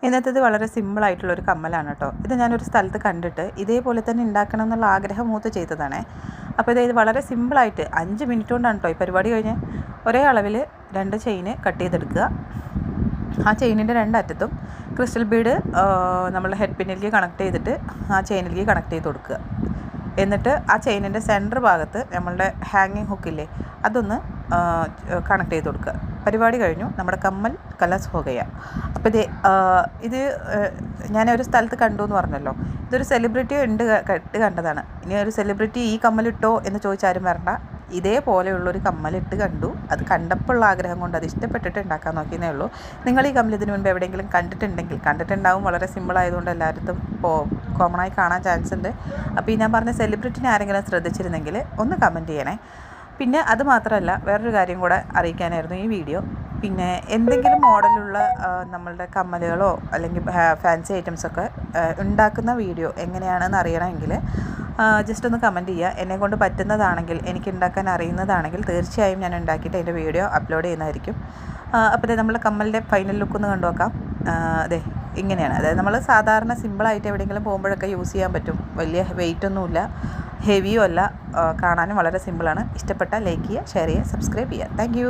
ഇന്നത്തേത് വളരെ സിമ്പിളായിട്ടുള്ളൊരു കമ്മലാണ് കേട്ടോ. ഇത് ഞാനൊരു സ്ഥലത്ത് കണ്ടിട്ട് ഇതേപോലെ തന്നെ ഉണ്ടാക്കണം എന്നുള്ള ആഗ്രഹം മൂത്ത് ചെയ്തതാണേ. അപ്പോൾ ഇത് വളരെ സിമ്പിളായിട്ട് 5 മിനിറ്റ് കൊണ്ടാണ് കേട്ടോ ഈ പരിപാടി കഴിഞ്ഞ്. ഒരേ അളവിൽ 2 ചെയിന് കട്ട് ചെയ്തെടുക്കുക. ആ ചെയിനിൻ്റെ 2 അറ്റത്തും ക്രിസ്റ്റൽ ബീഡ് നമ്മളുടെ ഹെഡ് പിന്നിലേക്ക് കണക്ട് ചെയ്തിട്ട് ആ ചെയിനിലേക്ക് കണക്ട് ചെയ്ത് കൊടുക്കുക. എന്നിട്ട് ആ ചെയിനിൻ്റെ സെൻറ്റർ ഭാഗത്ത് നമ്മളുടെ ഹാങ്ങിങ് ഹുക്കില്ലേ അതൊന്ന് കണക്ട് ചെയ്ത് കൊടുക്കുക. പരിപാടി കഴിഞ്ഞു. നമ്മുടെ കമ്മൽ കലസ് ഹോഗയ. അപ്പോൾ ഇത് ഞാനൊരു സ്ഥലത്ത് കണ്ടു എന്ന് പറഞ്ഞല്ലോ. ഇതൊരു സെലിബ്രിറ്റി ഇട്ട് കണ്ടതാണ്. ഇനി ഒരു സെലിബ്രിറ്റി ഈ കമ്മലിട്ടോ എന്ന് ചോദിച്ചാരും വരണ്ട. ഇതേപോലെയുള്ളൊരു കമ്മലിട്ട് കണ്ടു. അത് കണ്ടപ്പോഴുള്ള ആഗ്രഹം കൊണ്ട് അത് ഇഷ്ടപ്പെട്ടിട്ട് ഉണ്ടാക്കാൻ നോക്കിയെന്നേ ഉള്ളൂ. നിങ്ങൾ ഈ കമ്മൽ ഇതിനു മുൻപ് എവിടെയെങ്കിലും കണ്ടിട്ടുണ്ടാവും. വളരെ സിമ്പിളായതുകൊണ്ട് എല്ലായിടത്തും കോമണായി കാണാൻ ചാൻസ് ഉണ്ട്. അപ്പോൾ ഈ ഞാൻ പറഞ്ഞ സെലിബ്രിറ്റിനെ ആരെങ്കിലും ശ്രദ്ധിച്ചിരുന്നെങ്കിൽ ഒന്ന് കമൻറ്റ് ചെയ്യണേ. പിന്നെ അത് മാത്രമല്ല, വേറൊരു കാര്യം കൂടെ അറിയിക്കാനായിരുന്നു ഈ വീഡിയോ. പിന്നെ എന്തെങ്കിലും മോഡലുള്ള നമ്മളുടെ കമ്മലുകളോ അല്ലെങ്കിൽ ഫാൻസി ഐറ്റംസൊക്കെ ഉണ്ടാക്കുന്ന വീഡിയോ എങ്ങനെയാണെന്ന് അറിയണമെങ്കിൽ ജസ്റ്റ് ഒന്ന് കമൻറ്റ് ചെയ്യുക. എന്നെക്കൊണ്ട് പറ്റുന്നതാണെങ്കിൽ, എനിക്ക് ഉണ്ടാക്കാൻ അറിയുന്നതാണെങ്കിൽ തീർച്ചയായും ഞാൻ ഉണ്ടാക്കിയിട്ട് അതിൻ്റെ വീഡിയോ അപ്ലോഡ് ചെയ്യുന്നതായിരിക്കും. അപ്പോൾ നമ്മൾ കമ്മലിൻ്റെ ഫൈനൽ ലുക്ക് ഒന്ന് കണ്ടു നോക്കാം. അതെ ഇങ്ങനെയാണ്. അതായത് നമ്മൾ സാധാരണ സിമ്പിളായിട്ട് എവിടെയെങ്കിലും പോകുമ്പോഴൊക്കെ യൂസ് ചെയ്യാൻ പറ്റും. വലിയ വെയിറ്റൊന്നുമില്ല, ഹെവിയും അല്ല, കാണാനും വളരെ സിമ്പിളാണ്. ഇഷ്ടപ്പെട്ടാൽ ലൈക്ക് ചെയ്യുക, ഷെയർ ചെയ്യുക, സബ്സ്ക്രൈബ് ചെയ്യുക. താങ്ക്